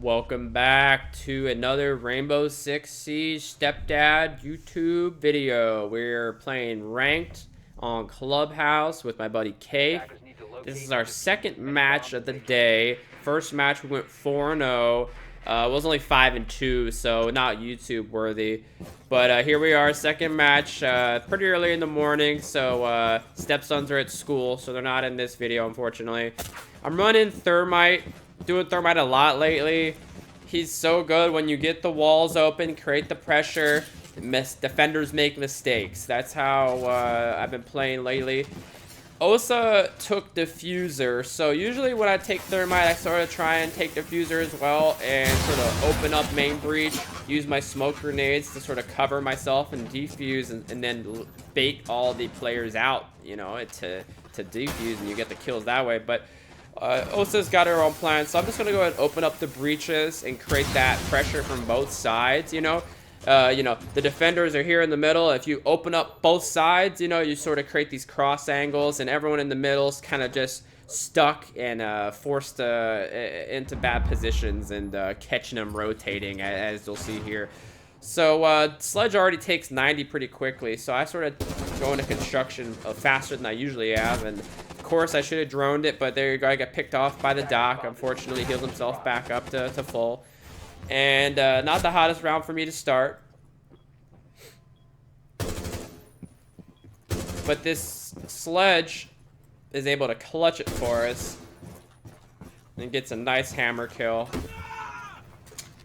Welcome back to another Rainbow Six Siege Stepdad YouTube video. We're playing ranked on Clubhouse with my buddy Cave. This is our second match of the day. First match we went 4-0. It was only 5-2, so not YouTube worthy. But here we are, second match, pretty early in the morning, so stepsons are at school, so they're not in this video, unfortunately. I'm running Thermite, doing Thermite a lot lately. He's so good when you get the walls open, create the pressure, defenders make mistakes. That's how I've been playing lately. Osa took Diffuser, so usually when I take Thermite, I sort of try and take Diffuser as well and sort of open up main breach, use my smoke grenades to sort of cover myself and defuse and then bait all the players out, you know, to defuse, and you get the kills that way. But Osa's got her own plan, so I'm just going to go ahead and open up the breaches and create that pressure from both sides, you know. The defenders are here in the middle. If you open up both sides, you know, you sort of create these cross angles, and everyone in the middle is kind of just stuck and forced into bad positions and catching them rotating, as you'll see here. So Sledge already takes 90 pretty quickly, so I sort of go into construction faster than I usually have, and of course I should have droned it, but there you go. I got picked off by the Doc. Unfortunately, heals himself back up to full. And not the hottest round for me to start. But this Sledge is able to clutch it for us. And gets a nice hammer kill.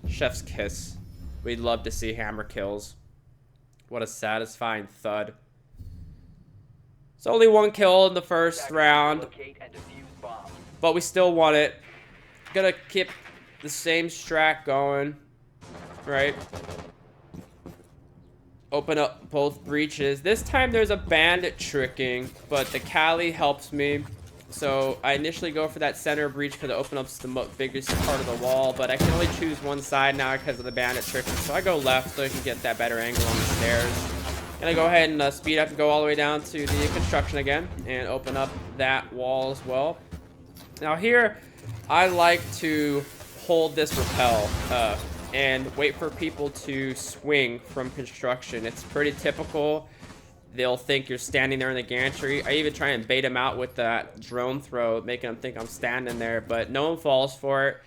Chef's kiss. We'd love to see hammer kills. What a satisfying thud. It's only one kill in the first round. But we still won it. Gonna keep the same strat going, right? Open up both breaches. This time there's a bandit tricking, but the Cali helps me. So I initially go for that center breach because it opens up the biggest part of the wall, but I can only choose one side now because of the bandit tricking. So I go left so I can get that better angle on the stairs. And I go ahead and speed up and go all the way down to the construction again and open up that wall as well. Now here, I like to hold this rappel and wait for people to swing from construction. It's pretty typical. They'll think you're standing there in the gantry. I even try and bait them out with that drone throw, making them think I'm standing there, but no one falls for it.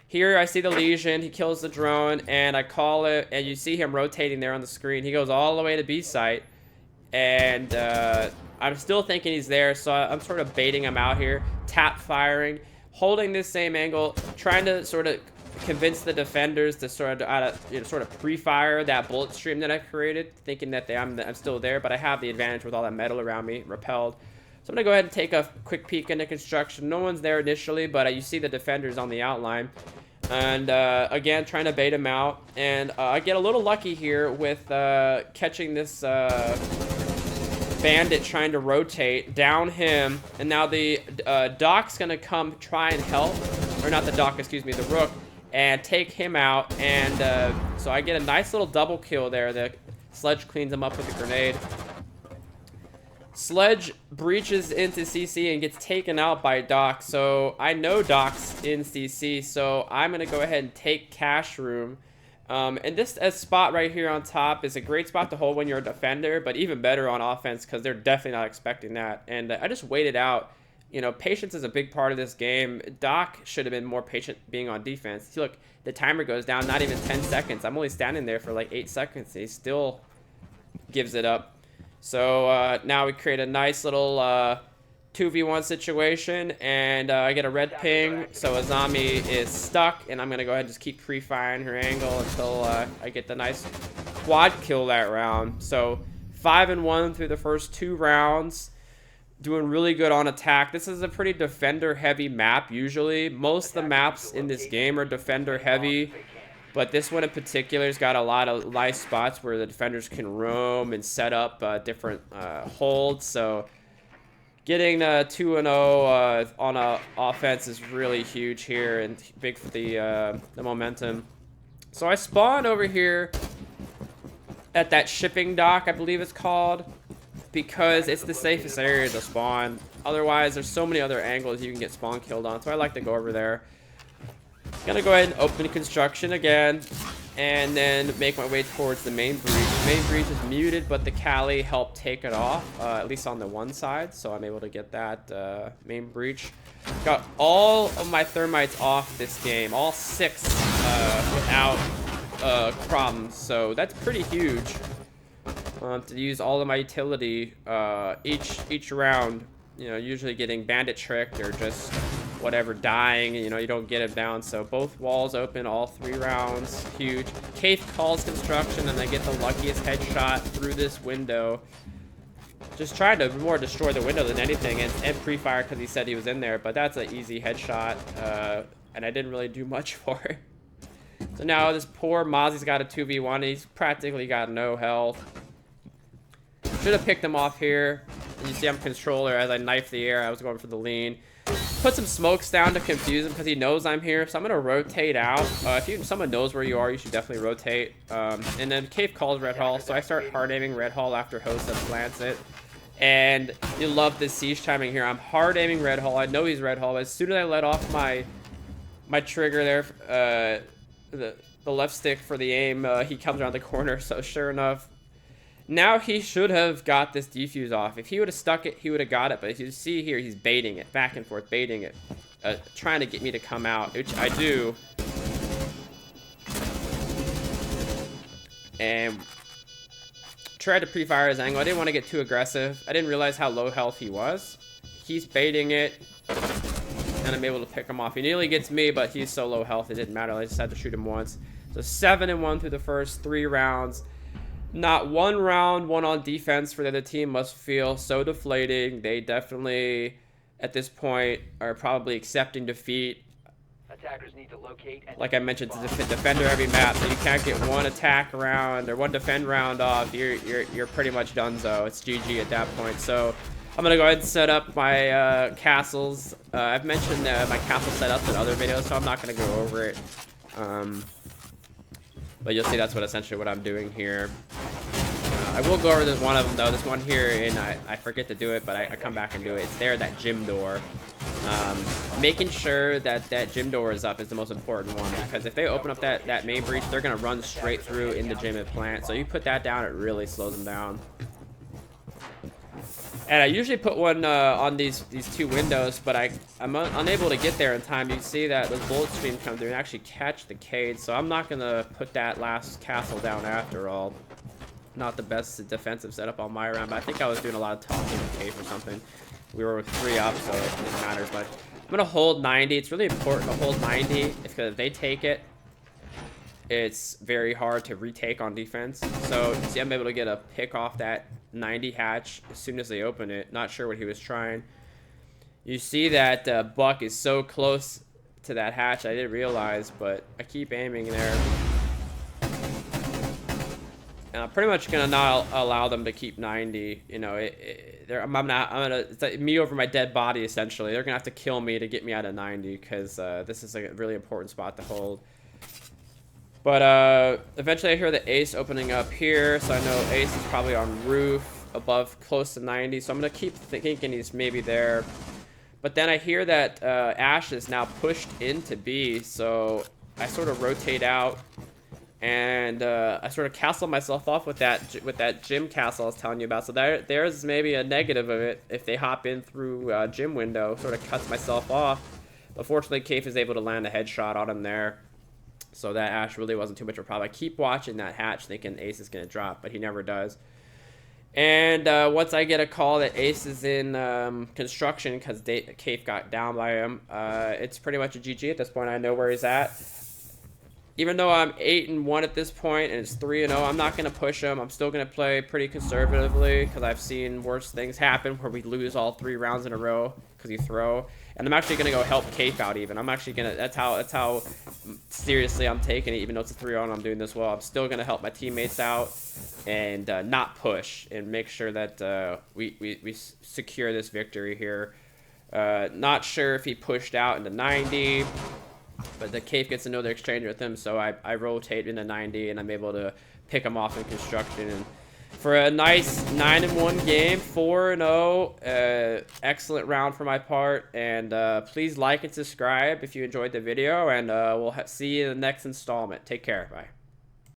Here I see the Legion. He kills the drone, and I call it, and you see him rotating there on the screen. He goes all the way to B site, and I'm still thinking he's there, so I'm sort of baiting him out here, tap firing, holding this same angle, trying to sort of convince the defenders to sort of pre-fire that bullet stream that I created, thinking that I'm still there, but I have the advantage with all that metal around me, repelled. So I'm gonna go ahead and take a quick peek into construction. No one's there initially, but you see the defenders on the outline, and again trying to bait them out, and I get a little lucky here with catching this bandit trying to rotate down him, and now the Doc's gonna come try and help, or not the Doc, excuse me, the Rook, and take him out, and so I get a nice little double kill there. The Sledge cleans him up with a grenade. Sledge breaches into CC and gets taken out by Doc, so I know Doc's in CC, so I'm gonna go ahead and take Cash Room. And this spot right here on top is a great spot to hold when you're a defender, but even better on offense because they're definitely not expecting that. And I just waited out. You know, patience is a big part of this game. Doc should have been more patient being on defense. See, look, the timer goes down, not even 10 seconds. I'm only standing there for like 8 seconds. He still gives it up. So now we create a nice little 2v1 situation, and I get a red ping, so Azami is stuck, and I'm going to go ahead and just keep pre-firing her angle until I get the nice quad kill that round. So 5-1 through the first 2 rounds. Doing really good on attack. This is a pretty defender-heavy map, usually. Most of the maps in this game are defender-heavy, but this one in particular has got a lot of nice spots where the defenders can roam and set up different holds, so getting 2-0 on offense is really huge here and big for the momentum. So I spawn over here at that shipping dock, I believe it's called, because it's the safest area to spawn. Otherwise, there's so many other angles you can get spawn killed on, so I like to go over there. Gonna go ahead and open construction again, and then make my way towards the main breach. The main breach is muted, but the Cali helped take it off, at least on the one side, so I'm able to get that main breach. Got all of my thermites off this game, all 6 without problems, so that's pretty huge. To use all of my utility each round, you know, usually getting bandit tricked or just whatever dying, you know, you don't get it down. So both walls open all 3 rounds, huge. Cave calls construction, and I get the luckiest headshot through this window. Just trying to more destroy the window than anything, and pre-fire because he said he was in there, but that's an easy headshot, and I didn't really do much for it. So now this poor Mozzie's got a 2v1, he's practically got no health. Should have picked him off here. And you see I'm controller as I knife the air. I was going for the lean. Put some smokes down to confuse him because he knows I'm here. So I'm going to rotate out. If someone knows where you are, you should definitely rotate. And then Cave calls Red Hall. So I start hard aiming Red Hall after Hosa plants it. And you love this siege timing here. I'm hard aiming Red Hall. I know he's Red Hall. But as soon as I let off my trigger there, the left stick for the aim, he comes around the corner. So sure enough, now he should have got this defuse off. If he would have stuck it, he would have got it. But as you see here, he's baiting it, back and forth, baiting it, trying to get me to come out, which I do. And tried to pre-fire his angle. I didn't want to get too aggressive. I didn't realize how low health he was. He's baiting it, and I'm able to pick him off. He nearly gets me, but he's so low health, it didn't matter. I just had to shoot him once. So 7-1 through the first 3 rounds. Not one round won on defense for the other team must feel so deflating. They definitely, at this point, are probably accepting defeat. Attackers need to locate and like I mentioned, it's a defender every map, so you can't get one attack round or one defend round off. You're pretty much donezo. It's GG at that point. So I'm gonna go ahead and set up my castles. I've mentioned my castle setups in other videos, so I'm not gonna go over it. But you'll see that's essentially what I'm doing here. I will go over this one of them though. This one here, and I forget to do it, but I come back and do it. It's there, that gym door. Making sure that that gym door is up is the most important one, because if they open up that main breach, they're gonna run straight through in the gym and plant. So you put that down, it really slows them down. And I usually put one on these 2 windows, but I'm unable to get there in time. You see that those bullet streams come through and actually catch the Cade, so I'm not gonna put that last castle down after all. Not the best defensive setup on my round, but I think I was doing a lot of talking with Cade or something. We were 3 up, so it matters. But I'm gonna hold 90. It's really important to hold 90 because if they take it, it's very hard to retake on defense. So you see, I'm able to get a pick off that 90 hatch as soon as they open it. Not sure what he was trying. You see that Buck is so close to that hatch. I didn't realize, but I keep aiming there. And I'm pretty much gonna not allow them to keep 90. You know, I'm gonna. It's like me over my dead body essentially. They're gonna have to kill me to get me out of 90 because this is a really important spot to hold. But eventually I hear the ace opening up here, so I know ace is probably on roof above close to 90. So I'm gonna keep thinking he's maybe there. But then I hear that Ash is now pushed into B, so I sort of rotate out. And I sort of castle myself off with that gym castle I was telling you about. So there's maybe a negative of it if they hop in through gym window. Sort of cuts myself off. But fortunately, Kaif is able to land a headshot on him there. So that Ash really wasn't too much of a problem. I keep watching that hatch thinking Ace is going to drop, but he never does. And once I get a call that Ace is in construction because Kaif got down by him, it's pretty much a GG at this point. I know where he's at. Even though I'm 8-1 at this point and it's 3-0, I'm not going to push him. I'm still going to play pretty conservatively because I've seen worse things happen where we lose all 3 rounds in a row because you throw. And I'm actually going to go help Kaif out even. I'm actually going to, that's how seriously I'm taking it, even though it's a 3-0 and I'm doing this well. I'm still going to help my teammates out and not push and make sure that we secure this victory here. Not sure if he pushed out into 90. But the Kaif gets to know the exchange with him, so I rotate into 90, and I'm able to pick him off in construction. And for a nice 9-1 game, 4-0. Excellent round for my part. And please like and subscribe if you enjoyed the video. And we'll see you in the next installment. Take care. Bye.